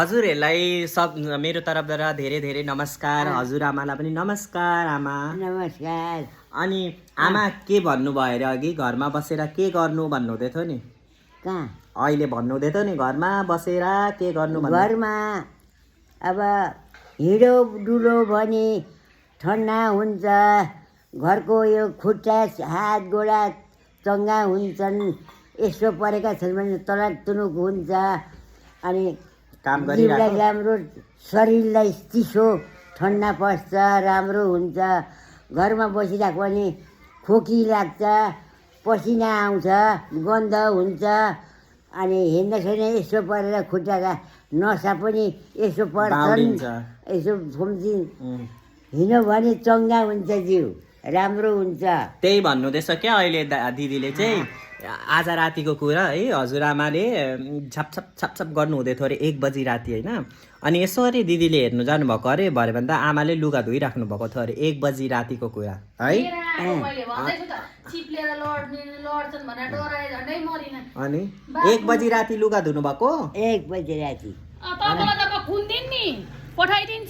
हजुरहरूलाई सब मेरो तर्फबाट धेरै धेरै नमस्कार। हजुरआमालाई पनि नमस्कार आमा। नमस्कार। अनि आमा के भन्नुभयो अरे अघि घरमा बसेर के गर्नु भन्नुहुँदै थियो नि? कहाँ? अहिले भन्नुहुँदै थियो नि घरमा बसेर के गर्नु भन्नु? घरमा अब हिँडो डुलो भने ठन्डा हुन्छ, घरको यो खुट्टा हात गोडा चङ्गा हुन्छन्, यसो परेका छन् भने तलक तुनुक हुन्छ। अनि काम जिउलाई गरिरहेको राम्रो, शरीरलाई चिसो ठन्डा पस्छ, राम्रो हुन्छ। घरमा बसिरहेको भने खोकी लाग्छ, पसिना आउँछ, गन्ध हुन्छ। अनि हिँड्न छैन यसो परेर खुट्टाका नसा पनि यसो पर्छन्, बाउलिन्छ। यसो घुम्छिन्। हिँड्यो भने चङ्गा हुन्छ, जिउ राम्रो हुन्छ। त्यही भन्नुहुँदैछ क्या अहिले दिदीले चाहिँ। आज रातिको कुरा है, हजुरआमाले छपछप छपछप गर्नुहुँदै थियो अरे 1 बजी राति होइन। अनि यसो अरे दिदीले हेर्नु जानुभएको अरे, भरे भन्दा आमाले लुगा धोइराख्नु भएको थियो अरे 1 बजी रातिको कुरा है। अनि 1 बजी राति लुगा धुनु भएको? 1 बजी राति तपाईँलाई त म खुन दिन्छु नि, पठाइदिन्छु।